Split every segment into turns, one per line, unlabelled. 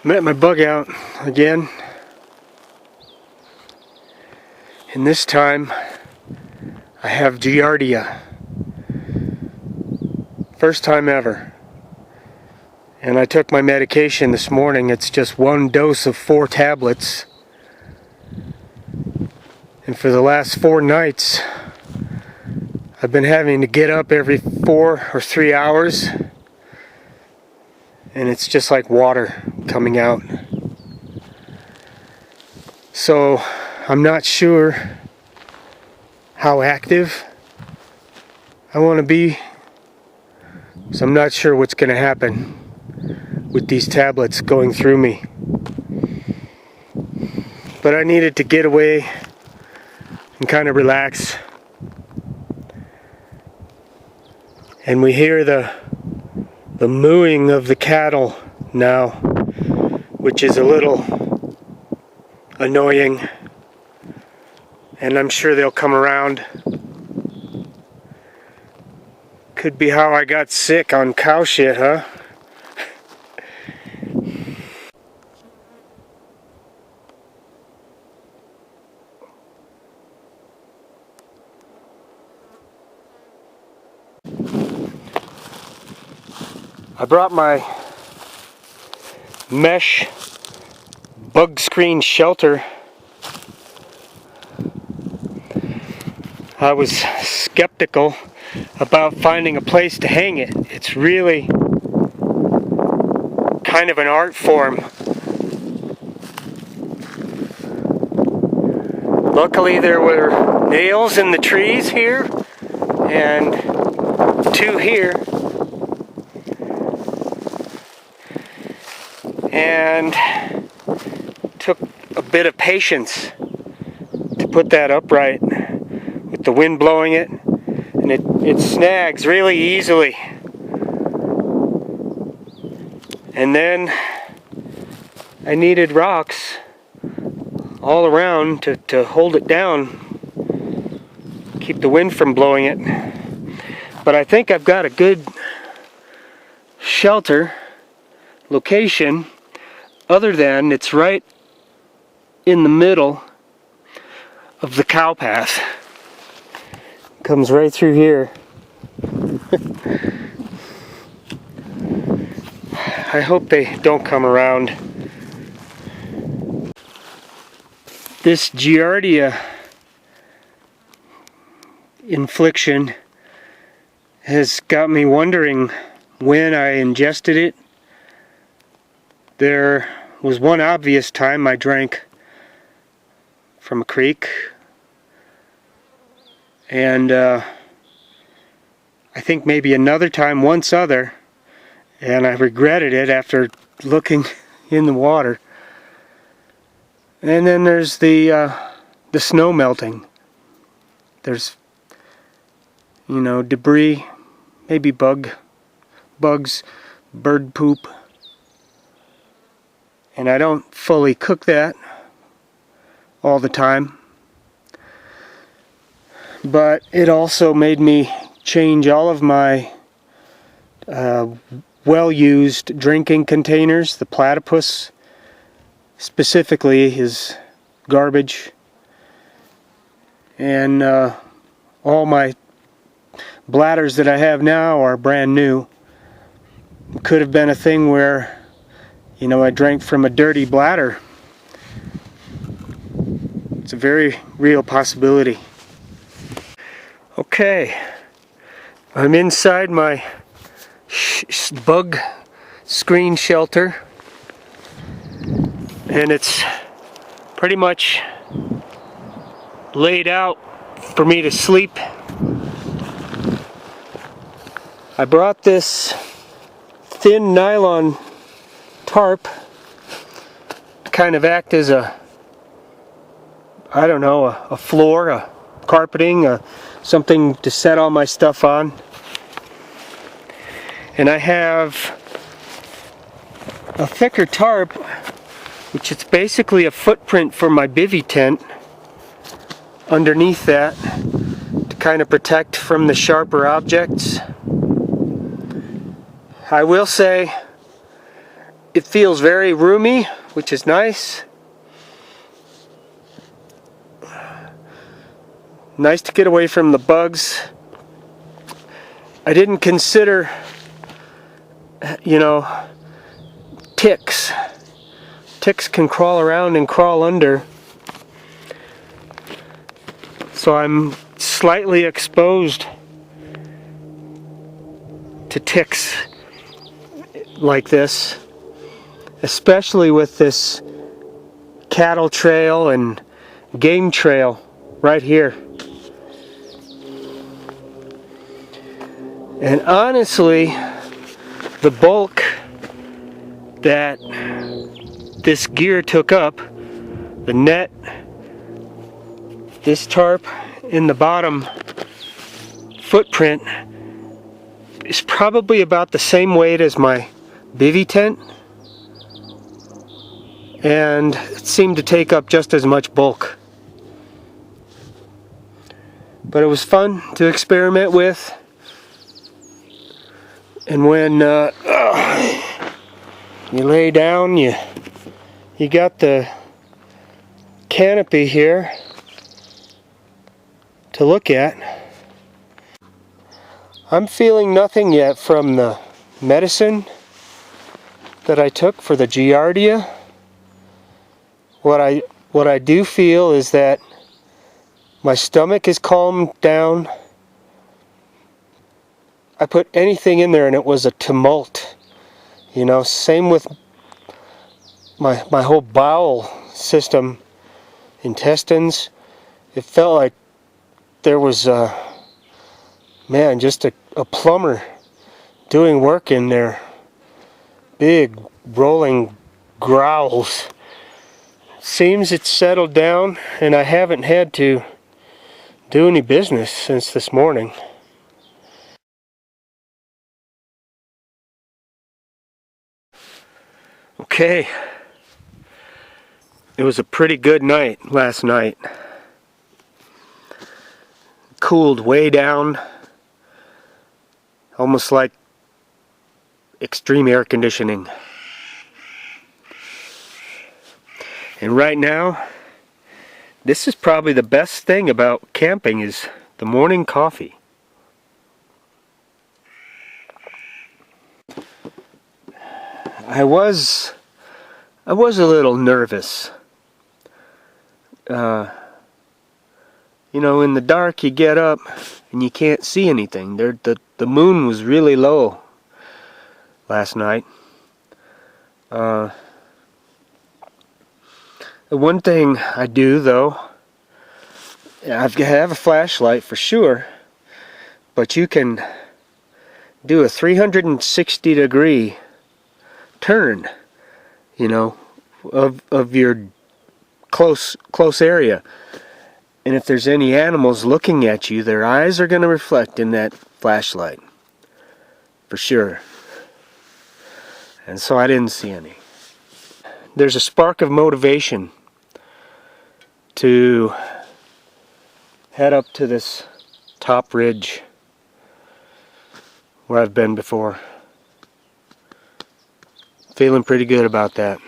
I'm at my bug out again, and this time I have Giardia. First time ever. And I took my medication this morning. It's just one dose of 4 tablets. And for the last 4 nights, I've been having to get up every 4 or 3 hours. And it's just like water coming out. So I'm not sure how active I want to be. So I'm not sure what's going to happen with these tablets going through me. But I needed to get away and kind of relax. And we hear the mooing of the cattle now, which is a little annoying, and I'm sure they'll come around. Could be how I got sick on cow shit, huh? I brought my mesh bug screen shelter. I was skeptical about finding a place to hang it. It's really kind of an art form. Luckily there were nails in the trees here and 2 here. And took a bit of patience to put that upright with the wind blowing it, and it snags really easily. And then I needed rocks all around to hold it down, keep the wind from blowing it. But I think I've got a good shelter location, other than it's right in the middle of the cow path. Comes right through here. I hope they don't come around. This Giardia infliction has got me wondering when I ingested it. There was one obvious time I drank from a creek, and I think maybe another time, once other, and I regretted it after looking in the water. And then there's the snow melting. There's, debris, maybe bugs, bird poop. And I don't fully cook that all the time. But it also made me change all of my well-used drinking containers. The platypus specifically is garbage. And all my bladders that I have now are brand new. Could have been a thing where I drank from a dirty bladder. It's a very real possibility. Okay, I'm inside my bug screen shelter, and it's pretty much laid out for me to sleep. I brought this thin nylon tarp to kind of act as a floor, a carpeting, something to set all my stuff on. And I have a thicker tarp, which is basically a footprint for my bivy tent underneath that to kind of protect from the sharper objects. I will say It feels very roomy, which is nice. Nice to get away from the bugs. I didn't consider, you know, ticks. Ticks can crawl around and crawl under. So I'm slightly exposed to ticks like this, especially with this cattle trail and game trail right here. And honestly, the bulk that this gear took up, the net, this tarp in the bottom footprint, is probably about the same weight as my bivy tent, and it seemed to take up just as much bulk. But it was fun to experiment with. And when you lay down, you got the canopy here to look at. I'm feeling nothing yet from the medicine that I took for the giardia. What I do feel is that my stomach is calmed down. I put anything in there and it was a tumult. You know, same with my whole bowel system, intestines. It felt like there was man, just a plumber doing work in there. Big rolling growls. Seems it's settled down, and I haven't had to do any business since this morning. Okay, it was a pretty good night last night. Cooled way down, almost like extreme air conditioning. And right now, this is probably the best thing about camping, is the morning coffee. I was a little nervous. You know, in the dark you get up and you can't see anything. The moon was really low last night. The one thing I do, though, I have a flashlight for sure, but you can do a 360-degree turn, you know, of your close area. And if there's any animals looking at you, their eyes are going to reflect in that flashlight, for sure. And so I didn't see any. There's a spark of motivation to head up to this top ridge where I've been before. Feeling pretty good about that.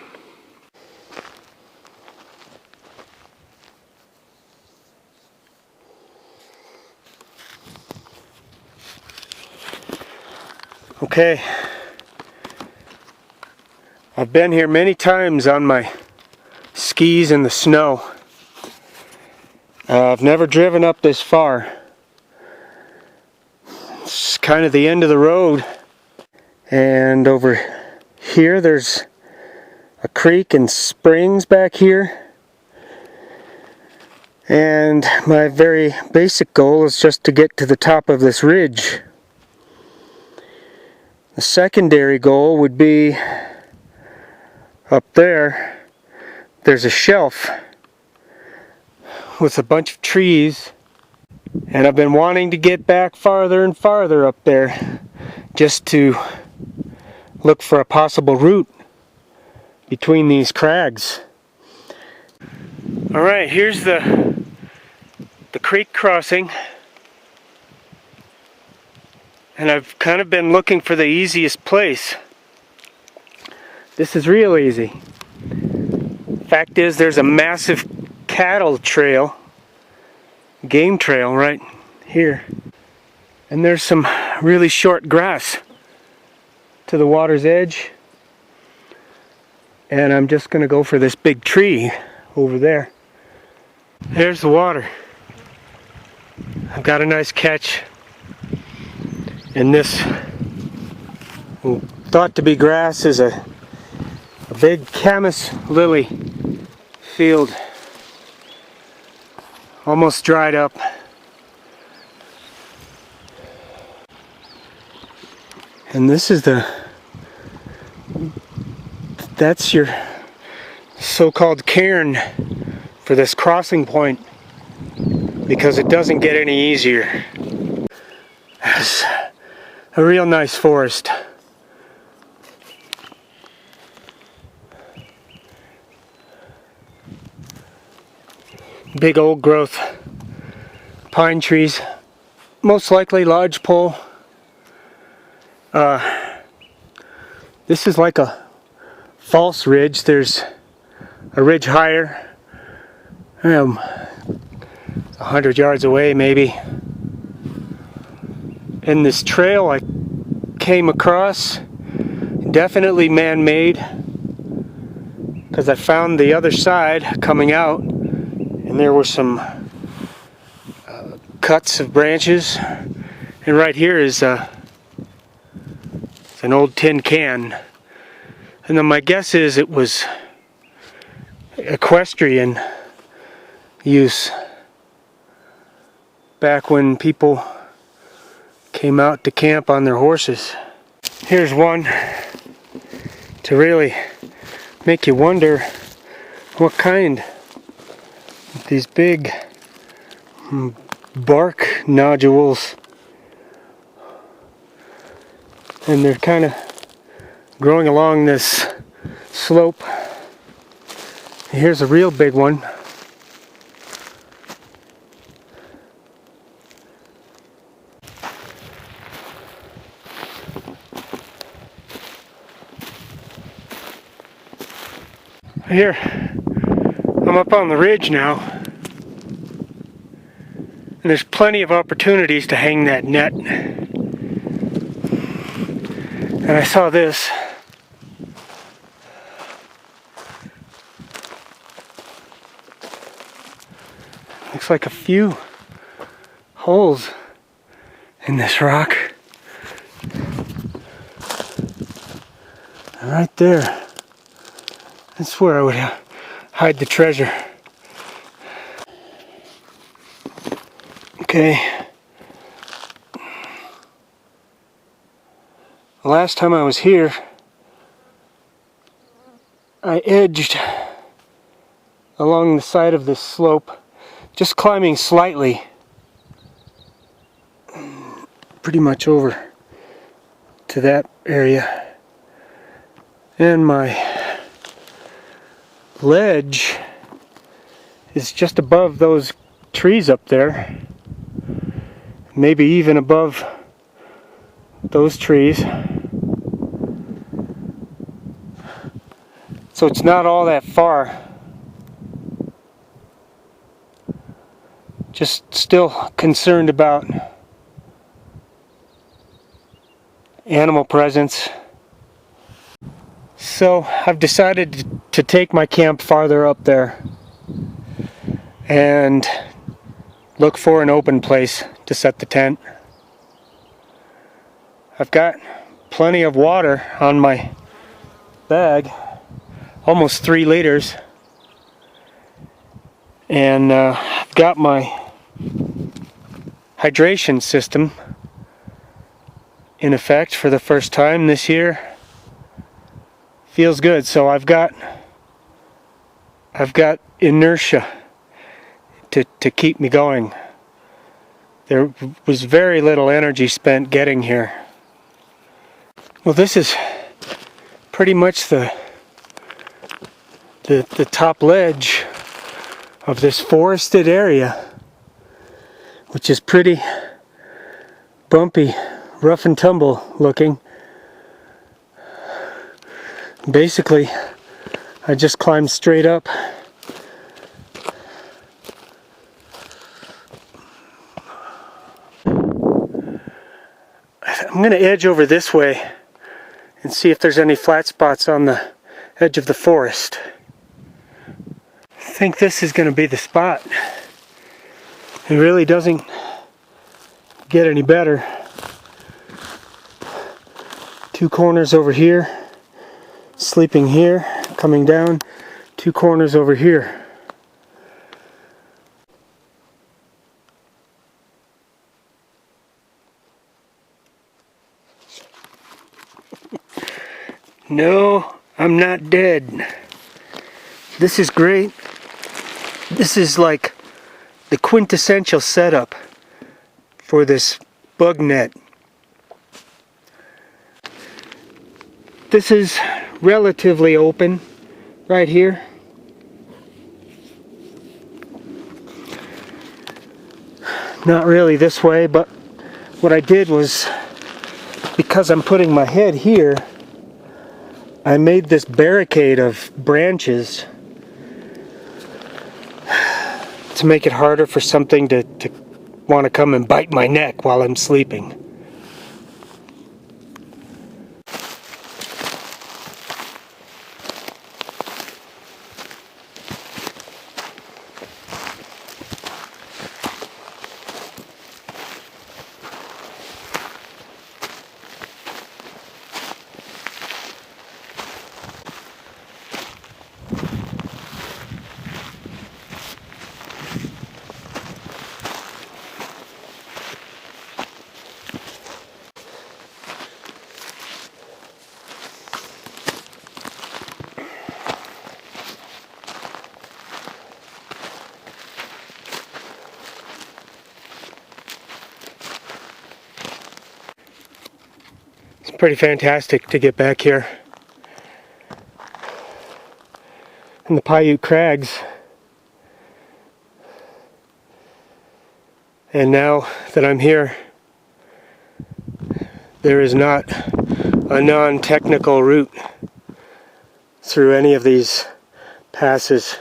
Okay, I've been here many times on my skis in the snow. I've never driven up this far. It's kind of the end of the road, and over here there's a creek and springs back here. And my very basic goal is just to get to the top of this ridge. The secondary goal would be up there. There's a shelf with a bunch of trees, and I've been wanting to get back farther and farther up there just to look for a possible route between these crags. Alright, here's the creek crossing. And I've kind of been looking for the easiest place This is real easy. Fact is, there's a massive cattle trail, game trail right here. And there's some really short grass to the water's edge. And I'm just going to go for this big tree over there. There's the water. I've got a nice catch in this thought to be grass is a big camas lily field, almost dried up. And this is that's your so-called cairn for this crossing point, because it doesn't get any easier. It's a real nice forest. Big old growth pine trees, most likely lodgepole. This is like a false ridge. There's a ridge higher, 100 yards away maybe. And this trail I came across, definitely man-made, because I found the other side coming out and there were some cuts of branches, and right here is an old tin can. And then my guess is it was equestrian use back when people came out to camp on their horses. Here's one to really make you wonder what kind. These big bark nodules, and they're kind of growing along this slope. Here's a real big one. Here, I'm up on the ridge now, and there's plenty of opportunities to hang that net. And I saw this. Looks like a few holes in this rock. And right there, that's where I would hide the treasure. Okay. The last time I was here, I edged along the side of this slope, just climbing slightly, pretty much over to that area. And my ledge is just above those trees up there, maybe even above those trees. So it's not all that far. Just still concerned about animal presence. So I've decided to take my camp farther up there and look for an open place to set the tent. I've got plenty of water on my bag, almost 3 liters, and I've got my hydration system in effect for the first time this year. Feels good. So I've got inertia to keep me going. There was very little energy spent getting here. Well, this is pretty much the top ledge of this forested area, which is pretty bumpy, rough and tumble looking. Basically, I just climbed straight up. I'm going to edge over this way and see if there's any flat spots on the edge of the forest. I think this is going to be the spot. It really doesn't get any better. Two corners over here, sleeping here, coming down, two corners over here. No, I'm not dead. This is great. This is like the quintessential setup for this bug net. This is relatively open right here. Not really this way, but what I did was, because I'm putting my head here, I made this barricade of branches to make it harder for something to want to come and bite my neck while I'm sleeping. Pretty fantastic to get back here in the Piute Crags. And now that I'm here, there is not a non-technical route through any of these passes.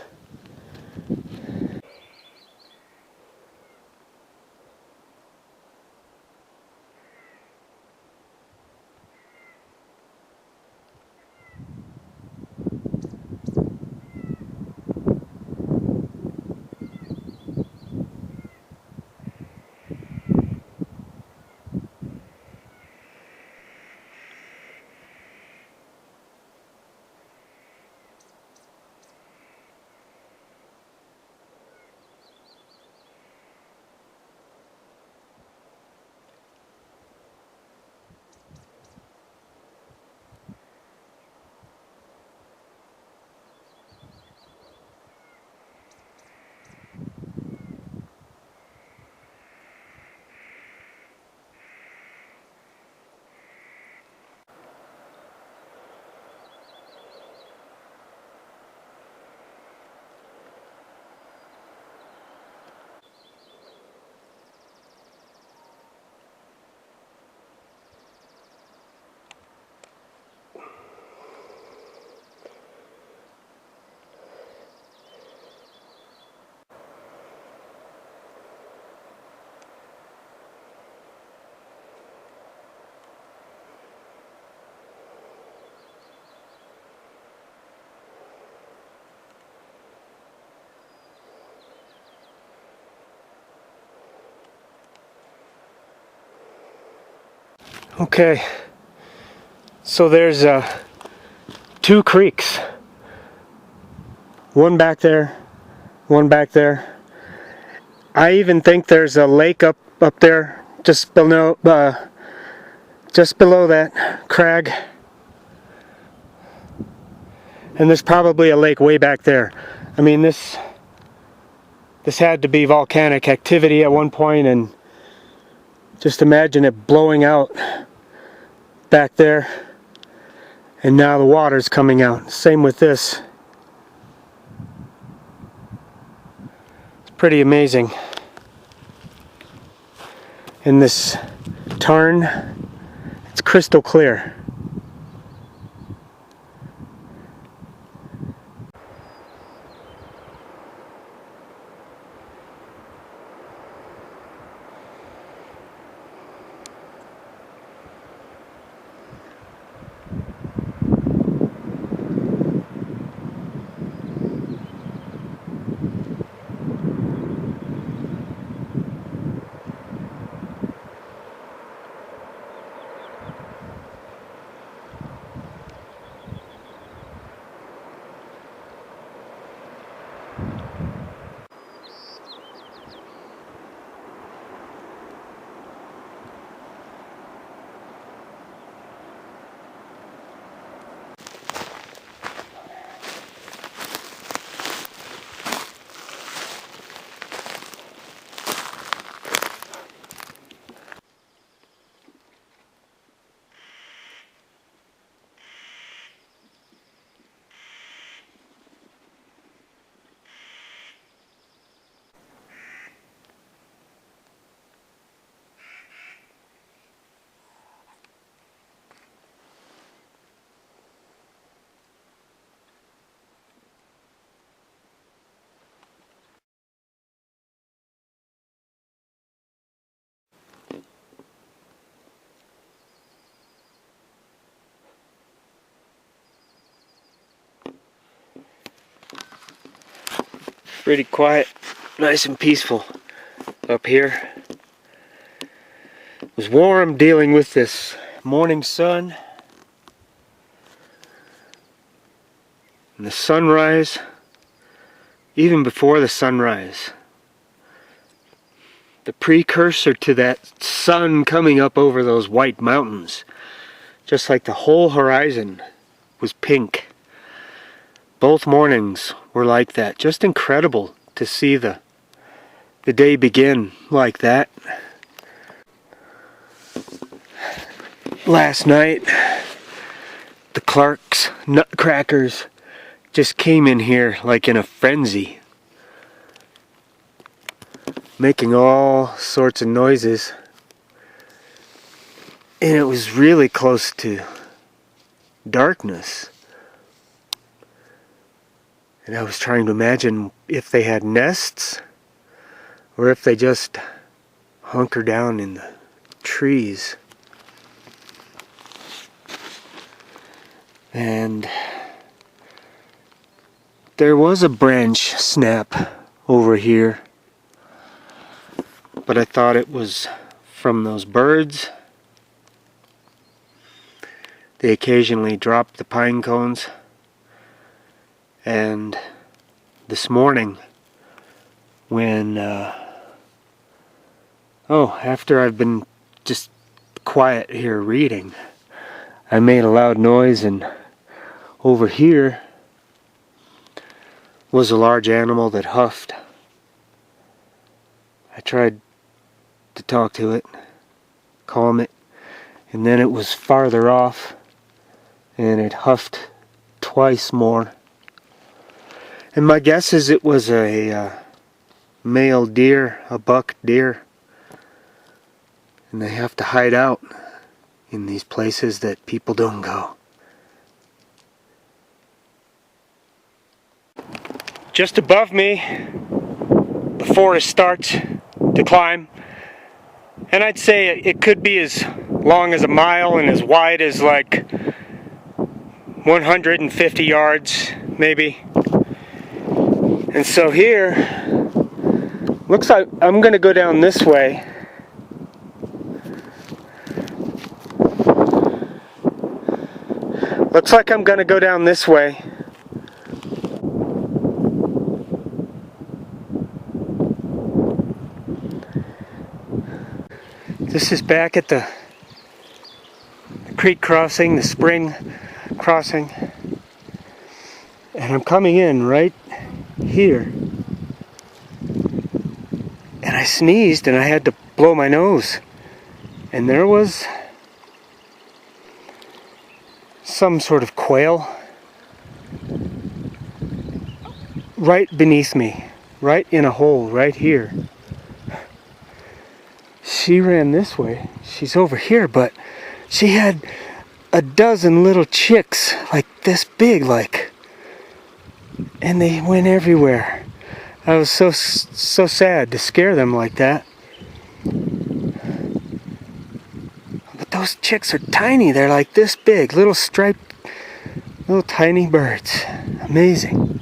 Okay, so there's two creeks. One back there, one back there. I even think there's a lake up there, just below that crag. And there's probably a lake way back there. I mean, this had to be volcanic activity at one point, and just imagine it blowing out back there, and now the water's coming out. Same with this. It's pretty amazing. And this tarn, it's crystal clear. Pretty quiet, nice and peaceful up here. It was warm dealing with this morning sun and the sunrise, even before the sunrise. The precursor to that sun coming up over those white mountains, just like the whole horizon was pink. Both mornings were like that. Just incredible to see the day begin like that. Last night, the Clark's nutcrackers just came in here like in a frenzy, making all sorts of noises. And it was really close to darkness. And I was trying to imagine if they had nests or if they just hunker down in the trees. And there was a branch snap over here, but I thought it was from those birds. They occasionally drop the pine cones. And this morning, when after I've been just quiet here reading, I made a loud noise, and over here was a large animal that huffed. I tried to talk to it, calm it, and then it was farther off, and it huffed twice more. And my guess is it was a male deer, a buck deer. And they have to hide out in these places that people don't go. Just above me, the forest starts to climb. And I'd say it could be as long as a mile and as wide as like 150 yards, maybe. And so here, looks like I'm going to go down this way. Looks like I'm going to go down this way. This is back at the creek crossing, the spring crossing. And I'm coming in right here, and I sneezed and I had to blow my nose, and there was some sort of quail right beneath me, right in a hole right here. She ran this way, she's over here, but she had a dozen little chicks like this big, and they went everywhere. I was so sad to scare them like that. But those chicks are tiny. They're like this big, little striped, little tiny birds. Amazing.